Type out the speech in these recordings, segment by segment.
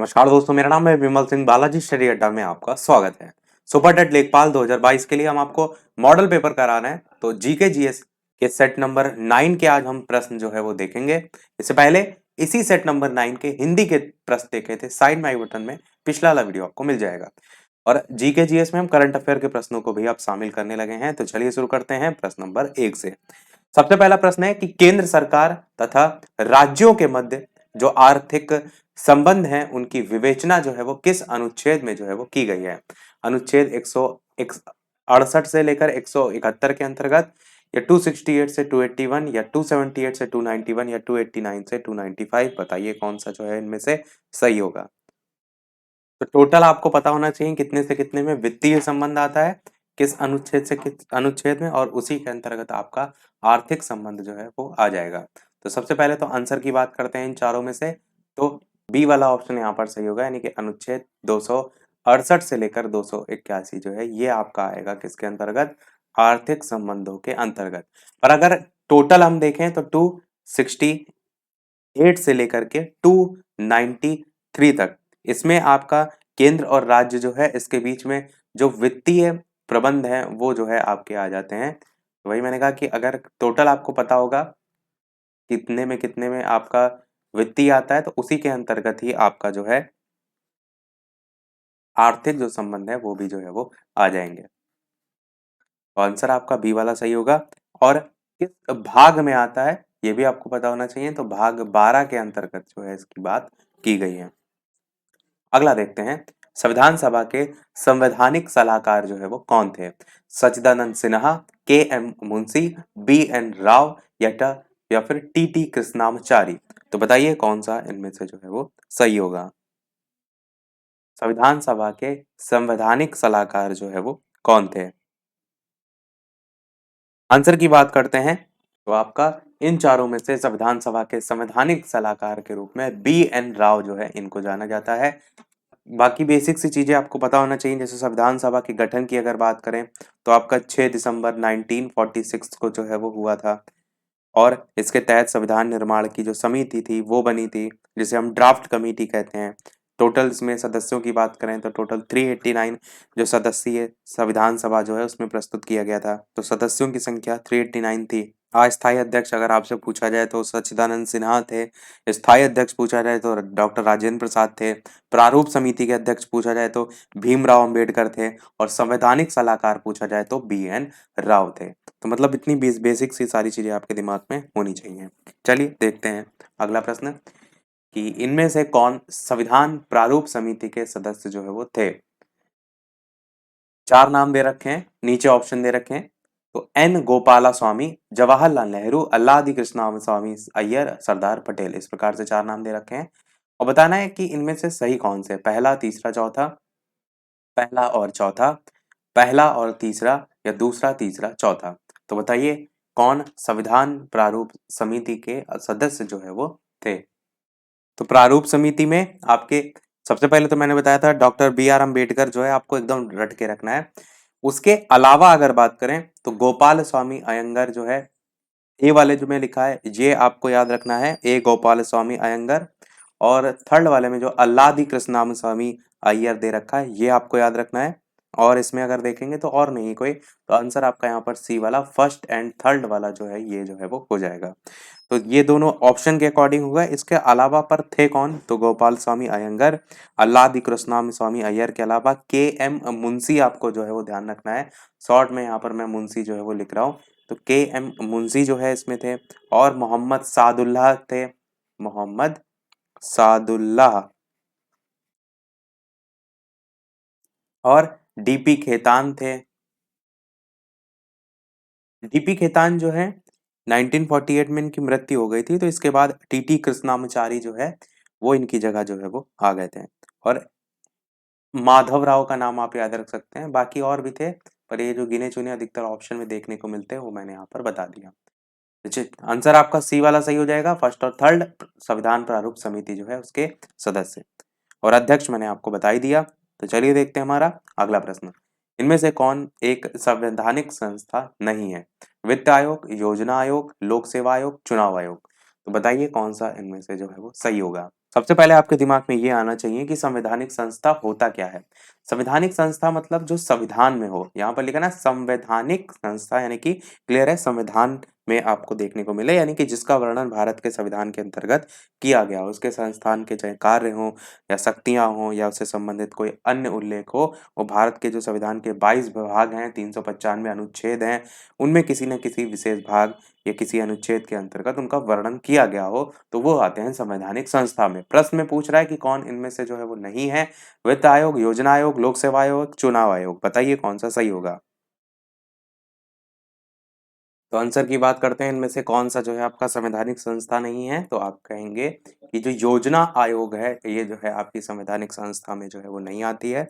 नमस्कार दोस्तों, मेरा नाम है विमल सिंह। बालाजी स्टडी अड्डा में आपका स्वागत है। सुपर टेट लेखपाल 2022 के लिए हम आपको मॉडल पेपर करा रहे हैं। तो जीके जीएस के सेट नंबर 9 के आज हम प्रश्न जो है वो देखेंगे। इससे पहले इसी सेट नंबर 9 के हिंदी के प्रश्न देखे थे, साइड में आई बटन में पिछला वाला वीडियो आपको मिल जाएगा। और जीके जीएस में हम करंट अफेयर के प्रश्नों को भी आप शामिल करने लगे हैं। तो चलिए शुरू करते हैं प्रश्न नंबर 1 से। सबसे पहला प्रश्न है कि केंद्र सरकार तथा राज्यों के मध्य जो आर्थिक संबंध हैं उनकी विवेचना जो है वो किस अनुच्छेद में जो है वो की गई है। अनुच्छेद 168 से लेकर 171 के अंतर्गत, या 268 से 281, या 278 से 291, या 289 से 295। बताइए कौन सा जो है इनमें से सही होगा। तो टोटल आपको पता होना चाहिए कितने से कितने में वित्तीय संबंध आता है, किस अनुच्छेद से किस अनुच्छेद में, और उसी के अंतर्गत आपका आर्थिक संबंध जो है वो आ जाएगा। तो सबसे पहले तो आंसर की बात करते हैं इन चारों में से। तो बी वाला ऑप्शन यहाँ पर सही होगा, यानी कि अनुच्छेद 268 से लेकर 281 जो है ये आपका आएगा किसके अंतर्गत, आर्थिक संबंधों के अंतर्गत। और अगर टोटल हम देखें तो 268 से लेकर के 293 तक, इसमें आपका केंद्र और राज्य जो है इसके बीच में जो वित्तीय प्रबंध है वो जो है आपके आ जाते हैं। तो वही मैंने कहा कि अगर टोटल आपको पता होगा कितने में आपका वित्तीय आता है, तो उसी के अंतर्गत ही आपका जो है आर्थिक जो संबंध है वो भी जो है वो आ जाएंगे। तो आंसर आपका बी वाला सही होगा। और किस भाग में आता है ये भी आपको पता होना चाहिए। तो भाग 12 के अंतर्गत जो है इसकी बात की गई है। अगला देखते हैं, संविधान सभा के संवैधानिक सलाहकार जो है वो कौन थे। सच्चिदानंद सिन्हा, के एम मुंशी, बी एन राव, या फिर टी टी कृष्णामाचारी। तो बताइए कौन सा इनमें से जो है वो सही होगा। संविधान सभा के संवैधानिक सलाहकार जो है वो कौन थे। आंसर की बात करते हैं तो आपका इन चारों में से संविधान सभा के संवैधानिक सलाहकार के रूप में बी एन राव जो है इनको जाना जाता है। बाकी बेसिक सी चीजें आपको पता होना चाहिए। जैसे संविधान सभा के गठन की अगर बात करें तो आपका 6 दिसंबर 1946 को जो है वो हुआ था। और इसके तहत संविधान निर्माण की जो समिति थी वो बनी थी, जिसे हम ड्राफ्ट कमेटी कहते हैं। टोटल इसमें सदस्यों की बात करें तो टोटल 389 जो सदस्यीय संविधान सभा जो है उसमें प्रस्तुत किया गया था। तो सदस्यों की संख्या 389 थी। अस्थायी अध्यक्ष अगर आपसे पूछा जाए तो सच्चिदानंद सिन्हा थे। स्थायी अध्यक्ष पूछा जाए तो डॉक्टर राजेंद्र प्रसाद थे। प्रारूप समिति के अध्यक्ष पूछा जाए तो भीमराव अंबेडकर थे। और संवैधानिक सलाहकार पूछा जाए तो बी एन राव थे। तो मतलब इतनी बेसिक सी सारी चीजें आपके दिमाग में होनी चाहिए। चलिए देखते हैं अगला प्रश्न कि इनमें से कौन संविधान प्रारूप समिति के सदस्य जो है वो थे। चार नाम दे रखे हैं, नीचे ऑप्शन दे रखे हैं। तो एन गोपाला स्वामी, जवाहरलाल नेहरू, अल्लादी कृष्णा स्वामी अय्यर, सरदार पटेल, इस प्रकार से चार नाम दे रखे हैं। और बताना है कि इनमें से सही कौन से, पहला तीसरा चौथा, पहला और चौथा, पहला और तीसरा, या दूसरा तीसरा चौथा। तो बताइए कौन संविधान प्रारूप समिति के सदस्य जो है वो थे। तो प्रारूप समिति में आपके सबसे पहले तो मैंने बताया था डॉक्टर बी आर अम्बेडकर जो है आपको एकदम रट के रखना है। उसके अलावा अगर बात करें तो गोपाल स्वामी अयंगर जो है, ए वाले जो में लिखा है ये आपको याद रखना है, ए गोपाल स्वामी अयंगर। और थर्ड वाले में जो अल्लादी कृष्णा स्वामी अय्यर दे रखा है ये आपको याद रखना है। और इसमें अगर देखेंगे तो और नहीं कोई, तो आंसर आपका यहाँ पर सी वाला फर्स्ट एंड थर्ड वाला जो है ये जो है वो हो जाएगा। तो ये दोनों ऑप्शन के अकॉर्डिंग हुआ। इसके अलावा पर थे कौन, तो गोपाल स्वामी अयंगर, अल्लादी कृष्णा स्वामी अय्यर के अलावा के एम मुंशी आपको जो है वो ध्यान रखना है। शॉर्ट में यहाँ पर मैं मुंशी जो है वो लिख रहा हूँ। तो के एम मुंशी जो है इसमें थे। और मोहम्मद सादुल्लाह थे, मोहम्मद सादुल्लाह। और डीपी खेतान थे। डीपी खेतान जो है 1948 में इनकी मृत्यु हो गई थी। तो इसके बाद टीटी कृष्णामाचारी जो है वो इनकी जगह जो है वो आ गए थे। और माधव राव का नाम आप याद रख सकते हैं, बाकी और भी थे पर ये जो गिने चुने अधिकतर ऑप्शन में देखने को मिलते हैं वो मैंने यहाँ पर बता दिया। आंसर आपका सी वाला सही हो जाएगा, फर्स्ट और थर्ड संविधान प्रारूप समिति जो है उसके सदस्य। और अध्यक्ष मैंने आपको बता ही दिया। तो चलिए देखते हैं हमारा अगला प्रश्न। इनमें से कौन एक संवैधानिक संस्था नहीं है। वित्त आयोग, योजना आयोग, लोक सेवा आयोग, चुनाव आयोग। तो बताइए कौन सा इनमें से जो है वो सही होगा। सबसे पहले आपके दिमाग में ये आना चाहिए कि संवैधानिक संस्था होता क्या है? संवैधानिक संस्था मतलब जो संविधान में हो। यहाँ पर लिखा है ना संवैधानिक संस्था यानी कि क्लियर है संविधान में आपको देखने को मिले यानी कि जिसका वर्णन भारत के संविधान के अंतर्गत किया गया हो। उसके संस्थान के चाहे कार्य हों या शक्तियाँ हों या उससे संबंधित कोई अन्य उल्लेख हो, वो भारत के जो संविधान के 22 विभाग हैं, 395 अनुच्छेद हैं, उनमें किसी न किसी विशेष भाग या किसी अनुच्छेद के अंतर्गत उनका वर्णन किया गया हो, तो वो आते हैं संवैधानिक संस्था में। प्रश्न में पूछ रहा है कि कौन इनमें से जो है वो नहीं है? वित्त आयोग, योजना आयोग, लोक सेवा आयोग, चुनाव आयोग। बताइए कौन-सा सही होगा? तो आंसर की बात करते हैं इनमें से कौन-सा जो है आपका संवैधानिक संस्था नहीं है? तो आप कहेंगे कि जो योजना आयोग है, ये जो है आपकी संवैधानिक संस्था में जो है वो नहीं आती है।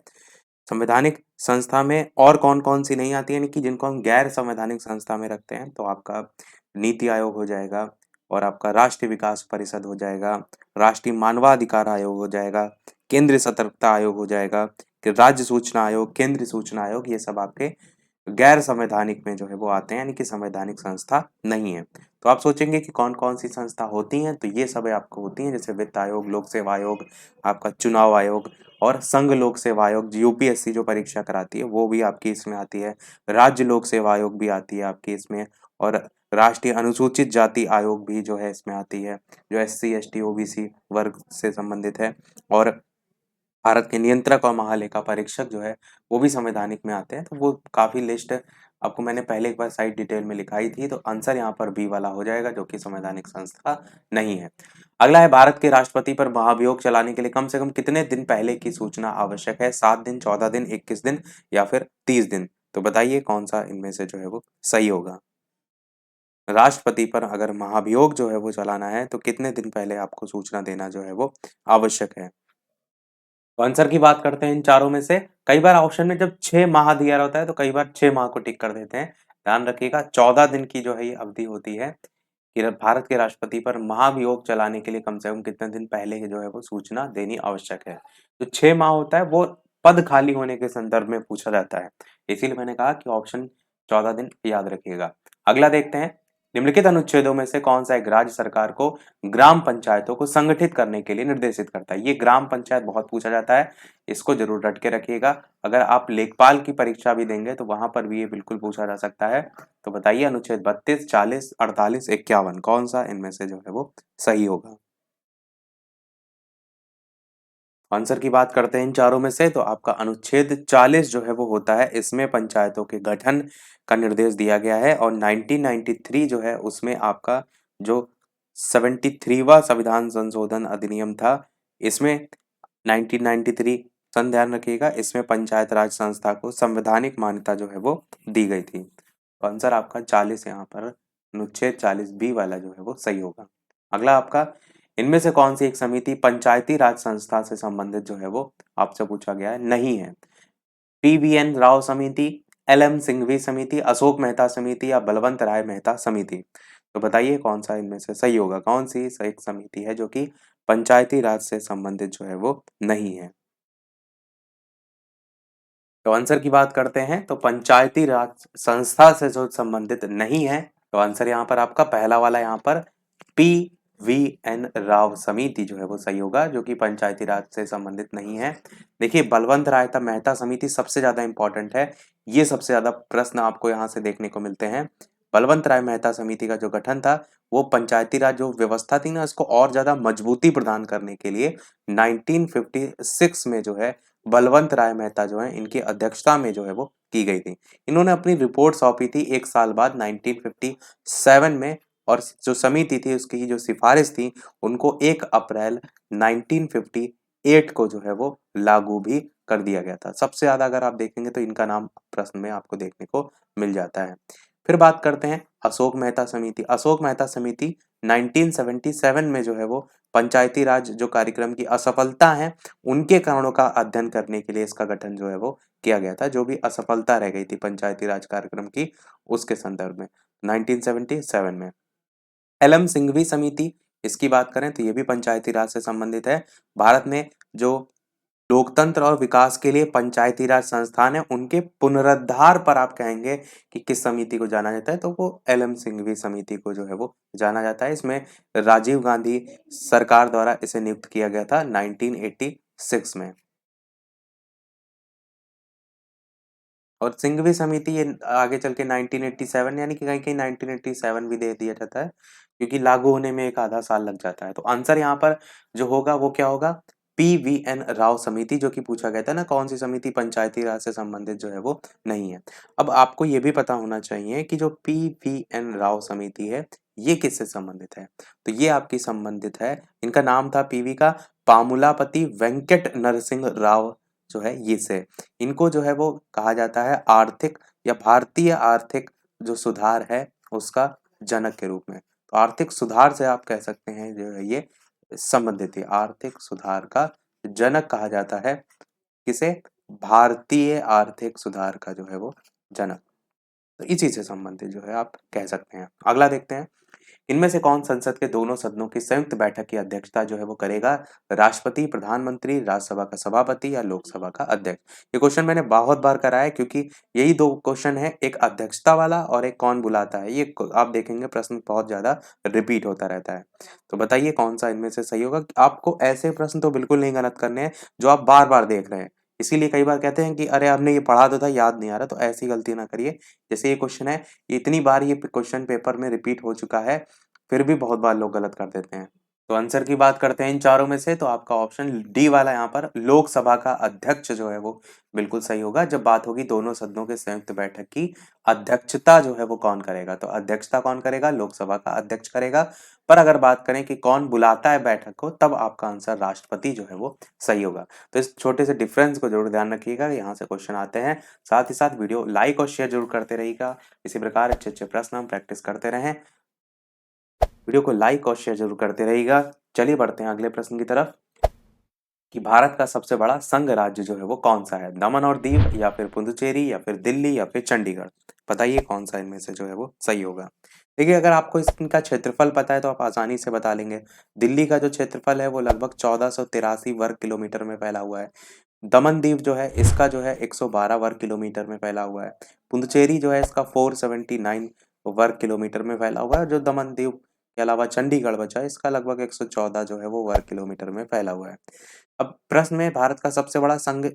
संवैधानिक संस्था में और कौन-कौन सी नहीं आती है यानी कि जिनको हम गैर संवैधानिक संस्था में रखते हैं, तो आपका नीति आयोग हो जाएगा और आपका राष्ट्रीय विकास परिषद हो जाएगा, राष्ट्रीय मानवाधिकार आयोग हो जाएगा, केंद्रीय सतर्कता आयोग हो जाएगा, कि राज्य सूचना आयोग, केंद्रीय सूचना आयोग, ये सब आपके गैर संवैधानिक में जो है वो आते हैं यानी कि संवैधानिक संस्था नहीं है। तो आप सोचेंगे कि कौन-कौन सी संस्था होती हैं, तो ये सब आपको होती हैं जैसे वित्त आयोग, लोक सेवा आयोग, आपका चुनाव आयोग और संघ लोक सेवा आयोग यूपीएससी जो परीक्षा कराती है वो भी आपकी इसमें आती है। राज्य लोक सेवा आयोग भी आती है आपकी इसमें और राष्ट्रीय अनुसूचित जाति आयोग भी जो है इसमें आती है, जो एससी, एसटी, ओबीसी वर्ग से संबंधित है और भारत के नियंत्रक और महालेखा परीक्षक जो है वो भी संवैधानिक में आते हैं। तो वो काफ़ी लिस्ट आपको मैंने पहले एक बार साइड डिटेल में लिखाई थी, तो आंसर यहाँ पर बी वाला हो जाएगा जो कि संवैधानिक संस्था नहीं है। अगला है भारत के राष्ट्रपति पर महाभियोग चलाने के लिए कम से कम कितने दिन पहले की सूचना आवश्यक है? 7 दिन, 14 दिन, 21 दिन या फिर 30 दिन? तो बताइए कौन-सा इनमें से जो है वो सही होगा? राष्ट्रपति पर अगर महाभियोग जो है वो चलाना है, तो कितने दिन पहले आपको सूचना देना जो है वो आवश्यक है? तो आंसर की बात करते हैं इन चारों में से। कई बार ऑप्शन में जब 6 माह दिया रहता है, तो कई बार 6 माह को टिक कर देते हैं। ध्यान रखिएगा 14 दिन की जो है ये अवधि होती है कि भारत के राष्ट्रपति पर महाभियोग चलाने के लिए कम से कम कितने दिन पहले की जो है वो सूचना देनी आवश्यक है। जो 6 माह होता है वो पद खाली होने के संदर्भ में पूछा जाता है। इसीलिए मैंने कहा कि ऑप्शन 14 दिन याद रखिएगा। अगला देखते हैं, निम्नलिखित अनुच्छेदों में से कौन-सा एक राज्य सरकार को ग्राम पंचायतों को संगठित करने के लिए निर्देशित करता है? ये ग्राम पंचायत बहुत पूछा जाता है, इसको ज़रूर रट के रखिएगा। अगर आप लेखपाल की परीक्षा भी देंगे, तो वहाँ पर भी ये बिल्कुल पूछा जा सकता है। तो बताइए अनुच्छेद 32, 40, 48, 51 कौन-सा इनमें से जो है वो सही होगा? आंसर की बात करते हैं इन चारों में से, तो आपका अनुच्छेद 40 जो है वो होता है, इसमें पंचायतों के गठन का निर्देश दिया गया है और 1993 जो है उसमें आपका जो 73वां संविधान संशोधन अधिनियम था, इसमें 1993 सन ध्यान रखिएगा, इसमें पंचायत राज संस्था को संवैधानिक मान्यता जो है वो दी गई थी। तो आंसर आपका 40 यहाँ पर अनुच्छेद 40 बी वाला जो है वो सही होगा। अगला आपका इनमें से कौन सी एक समिति पंचायती राज संस्था से संबंधित जो है वो आपसे पूछा गया है? नहीं है। पीवीएन राव समिति, एलएम सिंघवी समिति, अशोक मेहता समिति या बलवंत राय मेहता समिति। तो बताइए कौन सा इनमें से सही होगा? कौन सी एक समिति है जो कि पंचायती राज से संबंधित जो है वो नहीं है? तो आंसर की बात करते हैं, तो पंचायती राज संस्था से जो संबंधित नहीं है, तो आंसर यहाँ पर आपका पहला वाला यहाँ पर पीवीएन राव समिति जो है वो सही होगा, जो कि पंचायती राज से संबंधित नहीं है। देखिए बलवंत राय मेहता समिति सबसे ज्यादा इंपॉर्टेंट है, ये सबसे ज्यादा प्रश्न आपको यहाँ से देखने को मिलते हैं। बलवंत राय मेहता समिति का जो गठन था, वो पंचायती राज जो व्यवस्था थी ना, इसको और ज्यादा मजबूती प्रदान करने के लिए 1956 में जो है बलवंत राय मेहता जो है इनकी अध्यक्षता में जो है वो की गई थी। इन्होंने अपनी रिपोर्ट सौंपी थी 1 साल बाद 1957 में और जो समिति थी उसकी जो सिफारिश थी उनको 1 अप्रैल 1958 को जो है वो लागू भी कर दिया गया था। सबसे ज़्यादा अगर आप देखेंगे तो इनका नाम प्रश्न में आपको देखने को मिल जाता है। फिर बात करते हैं अशोक मेहता समिति। अशोक मेहता समिति 1977 में जो है वो पंचायती राज जो कार्यक्रम की असफलता है उनके कारणों का अध्ययन करने के लिए इसका गठन जो है वो किया गया था, जो भी असफलता रह गई थी पंचायती राज कार्यक्रम की उसके संदर्भ में 1977 में। एलएम सिंघवी समिति इसकी बात करें तो ये भी पंचायती राज से संबंधित है। भारत में जो लोकतंत्र और विकास के लिए पंचायती राज संस्थान है, उनके पुनरुद्धार पर आप कहेंगे कि किस समिति को जाना जाता है, तो वो एल.एम. सिंघवी समिति को जो है वो जाना जाता है। इसमें राजीव गांधी सरकार द्वारा इसे नियुक्त किया गया था 1986 में। और सिंघवी समिति ये आगे चल के 1987 यानी कि कहीं-कहीं 1987 भी दे दिया जाता है, क्योंकि लागू होने में 1 आधा साल लग जाता है। तो आंसर यहाँ पर जो होगा वो क्या होगा? पीवीएन राव समिति, जो कि पूछा गया था ना कौन सी समिति पंचायती राज से संबंधित जो है वो नहीं है। अब आपको ये भी पता होना चाहिए कि जो पीवीएन राव समिति है, ये किससे संबंधित है? तो ये आपकी संबंधित है, इनका नाम था पीवी का पामुलापति वेंकट नरसिंह राव जो है ये से। इनको जो है वो कहा जाता है आर्थिक या भारतीय आर्थिक जो सुधार है उसका जनक के रूप में। तो आर्थिक सुधार से आप कह सकते हैं जो है ये संबंधित है। आर्थिक सुधार का जनक कहा जाता है किसे? भारतीय आर्थिक सुधार का जो है वो जनक। तो इसी से संबंधित जो है आप कह सकते हैं। अगला देखते हैं, इनमें से कौन संसद के दोनों सदनों की संयुक्त बैठक की अध्यक्षता जो है वो करेगा? राष्ट्रपति, प्रधानमंत्री, राज्यसभा का सभापति या लोकसभा का अध्यक्ष? ये क्वेश्चन मैंने बहुत बार कराया है, क्योंकि यही 2 क्वेश्चन है, एक अध्यक्षता वाला और एक कौन बुलाता है। ये आप देखेंगे प्रश्न बहुत ज़्यादा रिपीट होता रहता है। तो बताइए कौन-सा इनमें से सही होगा? आपको ऐसे प्रश्न तो बिल्कुल नहीं गलत करने हैं जो आप बार-बार देख रहे हैं। इसीलिए कई बार कहते हैं कि अरे आपने ये पढ़ा तो था, याद नहीं आ रहा, तो ऐसी गलती ना करिए। जैसे ये क्वेश्चन है, इतनी बार ये क्वेश्चन पेपर में रिपीट हो चुका है, फिर भी बहुत बार लोग गलत कर देते हैं। तो आंसर की बात करते हैं इन चारों में से, तो आपका ऑप्शन डी वाला यहाँ पर लोकसभा का अध्यक्ष जो है वो बिल्कुल सही होगा। जब बात होगी दोनों सदनों के संयुक्त बैठक की, अध्यक्षता जो है वो कौन करेगा? तो अध्यक्षता कौन करेगा? लोकसभा का अध्यक्ष करेगा। पर अगर बात करें कि कौन बुलाता है बैठक को, तब आपका आंसर राष्ट्रपति जो है वो सही होगा। तो इस छोटे से डिफरेंस को जरूर ध्यान रखिएगा, यहाँ से क्वेश्चन आते हैं। साथ ही साथ वीडियो लाइक और शेयर जरूर करते रहिएगा। इसी प्रकार अच्छे-अच्छे प्रश्न हम प्रैक्टिस करते रहें। वीडियो को लाइक और शेयर जरूर करते रहिएगा। चलिए बढ़ते हैं अगले प्रश्न की तरफ, कि भारत का सबसे बड़ा संघ राज्य जो है वो कौन सा है? दमन और दीव या फिर पुडुचेरी या फिर दिल्ली या फिर चंडीगढ़? बताइए कौन सा इनमें से जो है वो सही होगा। देखिए अगर आपको इनका क्षेत्रफल पता है तो आप आसानी से बता लेंगे। दिल्ली का जो क्षेत्रफल है वो लगभग 1483 वर्ग किलोमीटर में फैला हुआ है। दमन दीव जो है इसका जो है 112 वर्ग किलोमीटर में फैला हुआ है। पुडुचेरी जो है इसका 479 वर्ग किलोमीटर में फैला हुआ है। जो दमन दीव के अलावा चंडीगढ़ बचा है, इसका लगभग 114 जो है वो वर्ग किलोमीटर में फैला हुआ है। अब प्रश्न में भारत का सबसे बड़ा संघ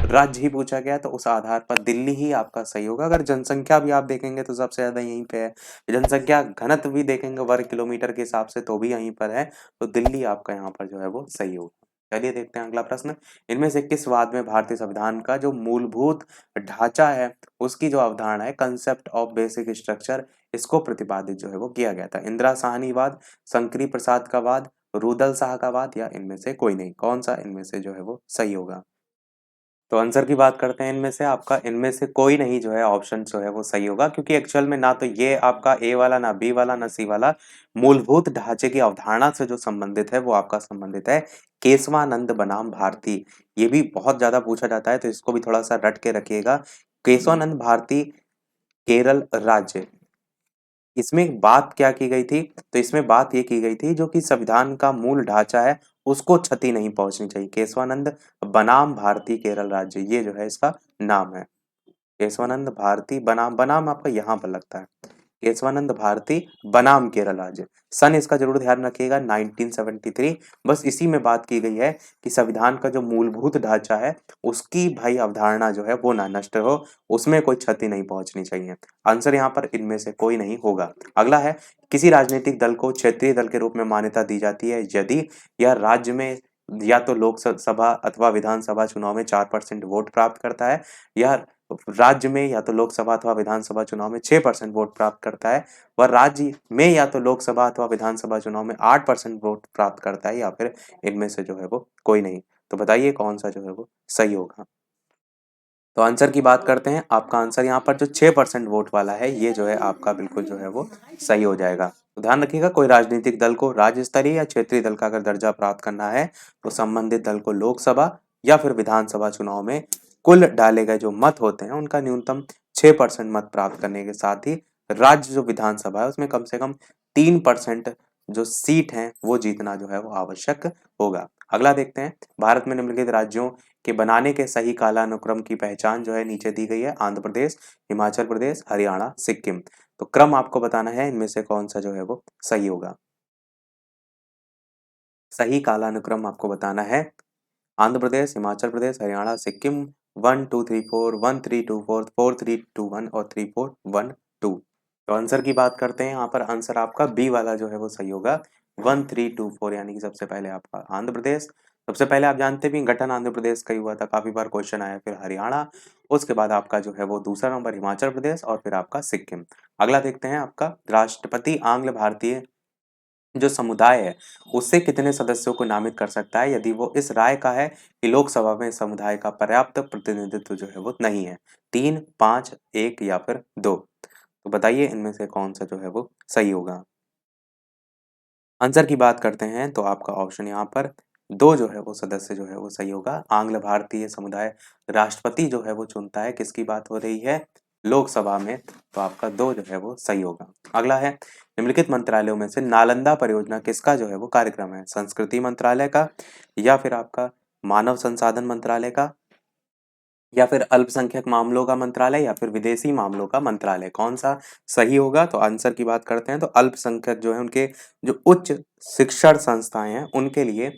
राज्य ही पूछा गया, तो उस आधार पर दिल्ली ही आपका सही होगा। अगर जनसंख्या भी आप देखेंगे तो सबसे ज्यादा यहीं पे है। जनसंख्या घनत्व भी देखेंगे वर्ग किलोमीटर के हिसाब से तो भी यहीं पर है। तो दिल्ली आपका यहाँ पर जो है वो सही होगा। चलिए देखते हैं अगला प्रश्न, इनमें से किस वाद में भारतीय संविधान का जो मूलभूत ढांचा है उसकी जो अवधारणा है, कंसेप्ट ऑफ बेसिक स्ट्रक्चर, इसको प्रतिपादित जो है वो किया गया था? इंदिरा साहनी वाद, शंकरी प्रसाद का वाद, रुदल शाह का वाद या इनमें से कोई नहीं? कौन सा इनमें से जो है वो सही होगा? तो आंसर की बात करते हैं इनमें से, आपका इनमें से कोई नहीं जो है ऑप्शन जो है वो सही होगा, क्योंकि एक्चुअल में ना तो ये आपका ए वाला, ना बी वाला, ना सी वाला मूलभूत ढांचे की अवधारणा से जो संबंधित है वो आपका संबंधित है केशवानंद बनाम भारती। ये भी बहुत ज्यादा पूछा जाता है, तो इसको भी थोड़ा सा रट के रखिएगा। केशवानंद भारती केरल राज्य, इसमें बात क्या की गई थी? तो इसमें बात ये की गई थी जो कि संविधान का मूल ढांचा है उसको क्षति नहीं पहुंचनी चाहिए। केशवानंद बनाम भारती केरल राज्य, ये जो है इसका नाम है। केशवानंद भारती बनाम, बनाम आपका यहाँ पर लगता है, केशवानंद भारती बनाम केरल राज्य। सन इसका जरूर ध्यान रखिएगा 1973। बस इसी में बात की गई है कि संविधान का जो मूलभूत ढांचा है उसकी भाई अवधारणा जो है वो ना नष्ट हो, उसमें कोई क्षति नहीं पहुंचनी चाहिए। आंसर यहाँ पर इनमें से कोई नहीं होगा। अगला है, किसी राजनीतिक दल को क्षेत्रीय दल के रूप में मान्यता दी जाती है यदि यह राज्य में या तो लोकसभा अथवा विधानसभा चुनाव में 4% वोट प्राप्त करता है, या राज्य में या तो लोकसभा अथवा विधानसभा चुनाव में 6% वोट प्राप्त करता है, वह राज्य में या तो लोकसभा अथवा विधानसभा चुनाव में 8% वोट प्राप्त करता है, या फिर इनमें से जो है वो कोई नहीं। तो बताइए कौन सा जो है वो सही होगा। तो आंसर की बात करते हैं, आपका आंसर यहाँ पर जो 6% वोट वाला है ये जो है आपका बिल्कुल जो है वो सही हो जाएगा। तो ध्यान रखिएगा, कोई राजनीतिक दल को राज्य स्तरीय या क्षेत्रीय दल का अगर दर्जा प्राप्त करना है तो संबंधित दल को लोकसभा या फिर विधानसभा चुनाव में कुल डाले गए जो मत होते हैं उनका न्यूनतम 6% मत प्राप्त करने के साथ ही राज्य जो विधानसभा है उसमें कम से कम 3% जो सीट है वो जीतना जो है वो आवश्यक होगा। अगला देखते हैं, भारत में निम्नलिखित राज्यों के बनाने के सही कालानुक्रम की पहचान जो है नीचे दी गई है। आंध्र प्रदेश, हिमाचल प्रदेश, हरियाणा, सिक्किम। तो क्रम आपको बताना है इनमें से कौन सा जो है वो सही होगा। सही कालानुक्रम आपको बताना है आंध्र प्रदेश, हिमाचल प्रदेश, हरियाणा, सिक्किम। 1 2 3 4, 1 3 2 4, 4 3 2 1 और 3 4 1 2। तो आंसर की बात करते हैं, यहाँ पर आंसर आपका बी वाला जो है वो सही होगा। 1 3 2 4 यानी कि सबसे पहले आपका आंध्र प्रदेश। सबसे पहले आप जानते भी हैं, गठन आंध्र प्रदेश का ही हुआ था, काफी बार क्वेश्चन आया। फिर हरियाणा, उसके बाद आपका जो है वो दूसरा नंबर हिमाचल प्रदेश और फिर आपका सिक्किम। अगला देखते हैं आपका, राष्ट्रपति आंग्ल भारतीय जो समुदाय है उससे कितने सदस्यों को नामित कर सकता है यदि वो इस राय का है कि लोकसभा में समुदाय का पर्याप्त प्रतिनिधित्व जो है वो नहीं है। 3 5 1 या फिर 2। तो बताइए इनमें से कौन सा जो है वो सही होगा। आंसर की बात करते हैं तो आपका ऑप्शन यहाँ पर 2 जो है वो सदस्य जो है वो सही होगा। आंग्ल भारतीय समुदाय राष्ट्रपति जो है वो चुनता है, किसकी बात हो रही है, लोकसभा में। तो आपका 2 जो है वो सही होगा। अगला है, निम्नलिखित मंत्रालयों में से नालंदा परियोजना किसका जो है वो कार्यक्रम है। संस्कृति मंत्रालय का, या फिर आपका मानव संसाधन मंत्रालय का, या फिर अल्पसंख्यक मामलों का मंत्रालय, या फिर विदेशी मामलों का मंत्रालय। कौन सा सही होगा। तो आंसर की बात करते हैं तो अल्पसंख्यक जो है उनके जो उच्च शिक्षण संस्थाएं हैं उनके लिए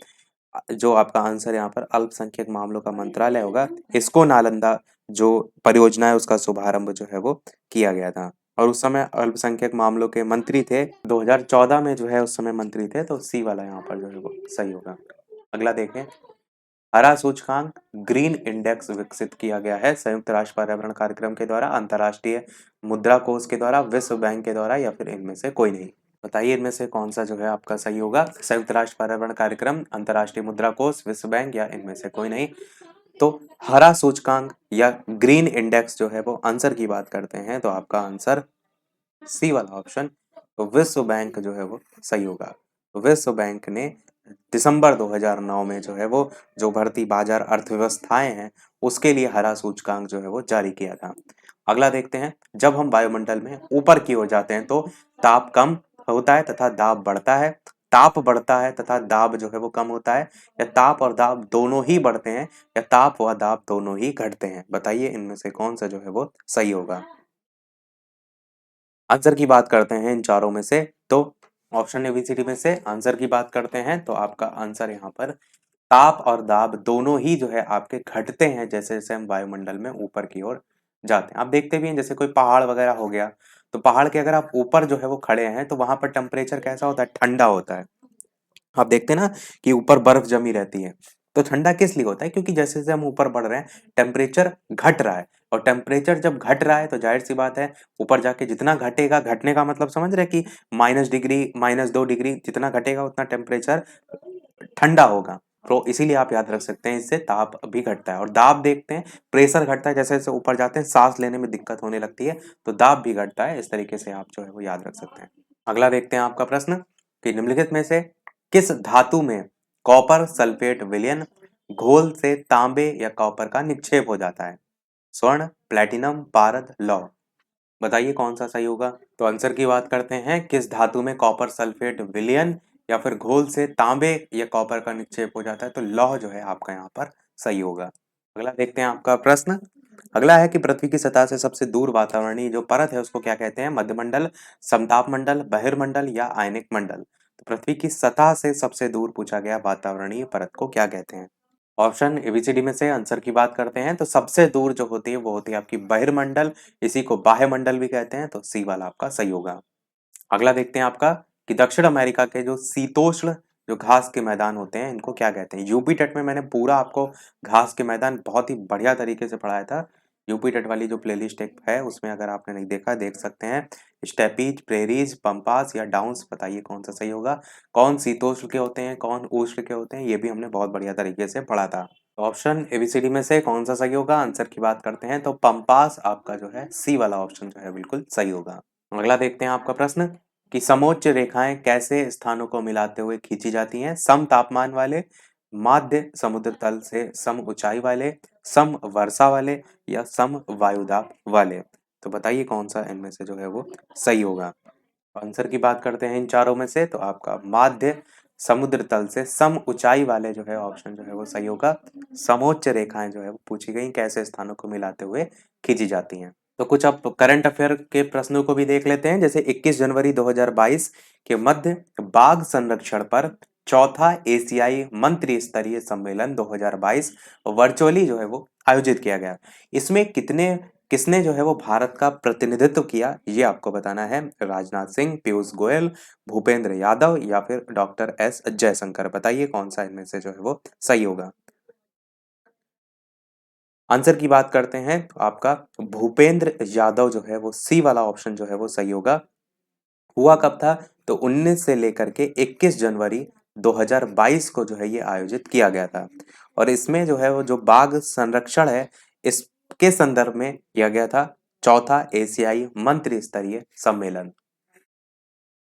जो आपका आंसर यहाँ पर अल्पसंख्यक मामलों का मंत्रालय होगा। इसको नालंदा जो परियोजना है उसका शुभारंभ जो है वो किया गया था, और उस समय अल्पसंख्यक मामलों के मंत्री थे। 2014 में जो है उस समय मंत्री थे। तो सी वाला यहाँ पर जो है वो सही होगा। अगला देखें, हरा सूचकांक ग्रीन इंडेक्स विकसित किया गया है संयुक्त राष्ट्र पर्यावरण कार्यक्रम के द्वारा, अंतर्राष्ट्रीय मुद्रा कोष के द्वारा, विश्व बैंक के द्वारा, या फिर इनमें से कोई नहीं। बताइए इनमें से कौन सा जो है आपका सही होगा। संयुक्त राष्ट्र पर्यावरण कार्यक्रम, अंतर्राष्ट्रीय मुद्रा कोष, विश्व बैंक, या इनमें से कोई नहीं। तो हरा सूचकांक या ग्रीन इंडेक्स जो है वो आंसर की बात करते हैं तो आपका आंसर सी वाला ऑप्शन, तो विश्व बैंक जो है वो सही होगा। तो विश्व बैंक ने दिसंबर 2009 में जो है वो जो बढ़ती बाजार अर्थव्यवस्थाएं हैं उसके लिए हरा सूचकांक जो है वो जारी किया था। अगला देखते हैं, जब हम वायुमंडल में ऊपर की ओर जाते हैं तो ताप कम होता है तथा दाब बढ़ता है, ताप बढ़ता है तथा दाब जो है वो कम होता है, या ताप और दाब दोनों ही बढ़ते हैं, या ताप व दाब दोनों ही घटते हैं। बताइए इनमें से कौन सा जो है वो सही होगा। आंसर की बात करते हैं इन चारों में से तो ऑप्शन एबीसीडी में से आंसर की बात करते हैं तो आपका आंसर यहाँ पर ताप और दाब दोनों ही जो है आपके घटते हैं जैसे जैसे हम वायुमंडल में ऊपर की ओर जाते हैं। आप देखते भी हैं जैसे कोई पहाड़ वगैरह हो गया, तो पहाड़ के अगर आप ऊपर जो है वो खड़े हैं तो वहां पर टेम्परेचर कैसा होता है, ठंडा होता है। आप देखते हैं ना कि ऊपर बर्फ जमी रहती है। तो ठंडा किस लिए होता है, क्योंकि जैसे जैसे हम ऊपर बढ़ रहे हैं टेम्परेचर घट रहा है, और टेम्परेचर जब घट रहा है तो जाहिर सी बात है ऊपर जाके जितना घटेगा, घटने का मतलब समझ रहे हैं कि -डिग्री -2 डिग्री जितना घटेगा उतना टेम्परेचर ठंडा होगा। तो इसीलिए आप याद रख सकते हैं इससे ताप भी घटता है। और दाब देखते हैं, प्रेशर घटता है जैसे जैसे ऊपर जाते हैं, सांस लेने में दिक्कत होने लगती है, तो दाब भी घटता है। इस तरीके से आप जो है वो याद रख सकते हैं। अगला देखते हैं आपका प्रश्न कि निम्नलिखित में से किस धातु में कॉपर सल्फेट विलयन घोल से तांबे या कॉपर का निक्षेप हो जाता है। स्वर्ण, प्लैटिनम, पारद, लौह। बताइए कौन सा सही होगा। तो आंसर की बात करते हैं, किस धातु में कॉपर सल्फेट विलयन या फिर घोल से तांबे या कॉपर का निक्षेप हो जाता है। तो लौह जो है आपका यहाँ पर सही होगा। अगला देखते हैं आपका प्रश्न। अगला है कि पृथ्वी की सतह से सबसे दूर वातावरणीय जो परत है उसको क्या कहते हैं। मध्यमंडल, समताप मंडल, बहिर्मंडल, या आयनिक मंडल। तो पृथ्वी की सतह से सबसे दूर पूछा गया वातावरणीय परत को क्या कहते हैं। ऑप्शन एबीसीडी में से आंसर की बात करते हैं तो सबसे दूर जो होती है वो होती है आपकी बहिर्मंडल, इसी को बाह्य मंडल भी कहते हैं। तो सी वाला आपका सही होगा। अगला देखते हैं आपका कि दक्षिण अमेरिका के जो शीतोष्ण जो घास के मैदान होते हैं इनको क्या कहते हैं। यूपी टेट में मैंने पूरा आपको घास के मैदान बहुत ही बढ़िया तरीके से पढ़ाया था। यूपी टेट वाली जो प्लेलिस्ट एक है उसमें अगर आपने नहीं देखा देख सकते हैं। स्टेपीज, प्रेरीज, पंपास, या डाउन्स। बताइए कौन सा सही होगा। कौन शीतोष्ण के होते हैं, कौन उष्ण के होते हैं, ये भी हमने बहुत बढ़िया तरीके से पढ़ा था। ऑप्शन एबीसीडी में से कौन सा सही होगा। आंसर की बात करते हैं तो पंपास आपका जो है सी वाला ऑप्शन जो है बिल्कुल सही होगा। अगला देखते हैं आपका प्रश्न कि समोच्च रेखाएं कैसे स्थानों को मिलाते हुए खींची जाती हैं। सम तापमान वाले, माध्य समुद्र तल से सम ऊंचाई वाले, सम वर्षा वाले, या सम वायुदाब वाले। तो बताइए कौन सा इनमें से जो है वो सही होगा। आंसर की बात करते हैं इन चारों में से तो आपका माध्य समुद्र तल से सम ऊंचाई वाले जो है ऑप्शन जो है वो सही होगा। समोच्च रेखाएं जो है वो पूछी गई कैसे स्थानों को मिलाते हुए खींची जाती हैं। तो कुछ अब करंट अफेयर के प्रश्नों को भी देख लेते हैं। जैसे 21 जनवरी 2022 के मध्य बाघ संरक्षण पर चौथा एशियाई मंत्री स्तरीय सम्मेलन 2022 वर्चुअली जो है वो आयोजित किया गया। इसमें किसने जो है वो भारत का प्रतिनिधित्व किया, ये आपको बताना है। राजनाथ सिंह, पीयूष गोयल, भूपेंद्र यादव या फिर डॉक्टर एस जयशंकर। बताइए कौन सा इनमें से जो है वो सही होगा। आंसर की बात करते हैं तो आपका भूपेंद्र यादव जो है वो सी वाला ऑप्शन जो है वो सही होगा। हुआ कब था? तो 19 से लेकर के 21 जनवरी 2022 को जो है ये आयोजित किया गया था। और इसमें जो है वो जो बाघ संरक्षण है इसके संदर्भ में किया गया था चौथा एशियाई मंत्री स्तरीय सम्मेलन।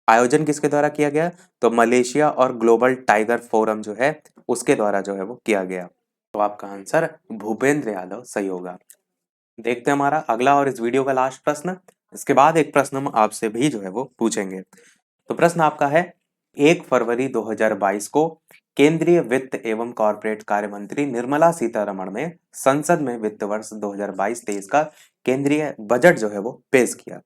आयोजन किसके द्वारा किया गया? तो मलेशिया और ग्लोबल टाइगर फोरम जो है उसके द्वारा जो है वो किया गया। तो आपका आंसर भूपेंद्र यादव सही होगा। देखते हैं हमारा अगला और इस वीडियो का लास्ट प्रश्न। इसके बाद एक प्रश्न हम आपसे भी जो है वो पूछेंगे। तो प्रश्न आपका है, 1 फरवरी 2022 को केंद्रीय वित्त एवं कॉर्पोरेट कार्य मंत्री निर्मला सीतारमण ने संसद में वित्त वर्ष 2022-23 का केंद्रीय बजट जो है वो पेश किया।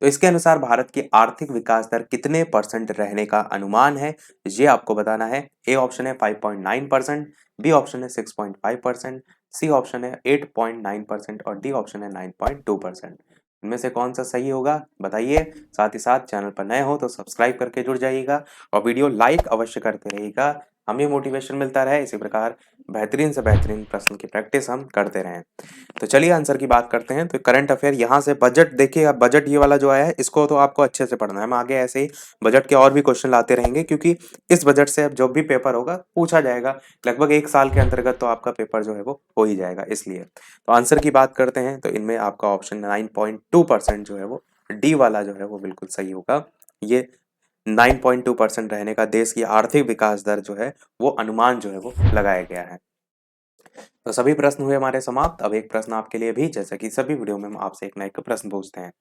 तो इसके अनुसार भारत की आर्थिक विकास दर कितने परसेंट रहने का अनुमान है, ये आपको बताना है। ए ऑप्शन है 5.9%, बी ऑप्शन है 6.5%, सी ऑप्शन है 8.9% और डी ऑप्शन है 9.2%। इनमें से कौन सा सही होगा बताइए। साथ ही साथ चैनल पर नए हो तो सब्सक्राइब करके जुड़ जाइएगा और वीडियो लाइक अवश्य करते रहिएगा। हमें मोटिवेशन मिलता रहे, इसी प्रकार बेहतरीन से बेहतरीन प्रश्न की प्रैक्टिस हम करते रहें। तो चलिए आंसर की बात करते हैं। तो करंट अफेयर यहाँ से बजट देखिए, अब बजट ये वाला जो आया है इसको तो आपको अच्छे से पढ़ना है। हम आगे ऐसे ही बजट के और भी क्वेश्चन लाते रहेंगे क्योंकि इस बजट से अब जो भी पेपर होगा पूछा जाएगा। लगभग 1 साल के अंतर्गत तो आपका पेपर जो है वो हो ही जाएगा इसलिए। तो आंसर की बात करते हैं तो इनमें आपका ऑप्शन 9.2% जो है वो डी वाला जो है वो बिल्कुल सही होगा। ये 9.2% रहने का देश की आर्थिक विकास दर जो है वो अनुमान जो है वो लगाया गया है। तो सभी प्रश्न हुए हमारे समाप्त। अब एक प्रश्न आपके लिए भी, जैसा कि सभी वीडियो में हम आपसे एक ना एक प्रश्न पूछते हैं।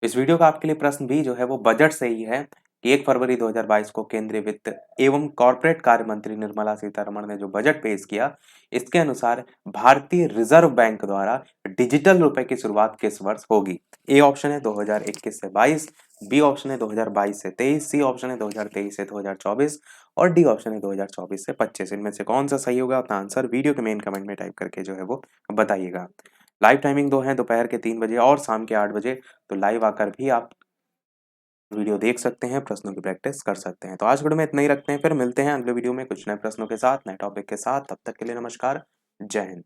इस वीडियो का आपके लिए प्रश्न भी जो है वो बजट से ही है कि 1 फरवरी 2022 को केंद्रीय वित्त एवं कॉर्पोरेट कार्य मंत्री निर्मला सीतारमण ने जो बजट पेश किया, इसके अनुसार भारतीय रिजर्व बैंक द्वारा डिजिटल रुपए की शुरुआत किस वर्ष होगी? ए ऑप्शन है 2021 से 22, बी ऑप्शन है 2022 से 23, सी ऑप्शन है 2023 से 2024 और डी ऑप्शन है 2024 से 25। इनमें से कौन सा सही होगा? अपना आंसर वीडियो के मेन कमेंट में टाइप करके जो है वो बताइएगा। लाइव टाइमिंग 2 है, दोपहर के 3 बजे और शाम के 8 बजे। तो लाइव आकर भी आप वीडियो देख सकते हैं, प्रश्नों की प्रैक्टिस कर सकते हैं। तो आज वीडियो में इतना ही रखते हैं, फिर मिलते हैं अगले वीडियो में कुछ नए प्रश्नों के साथ, नए टॉपिक के साथ। तब तक के लिए नमस्कार, जय हिंद।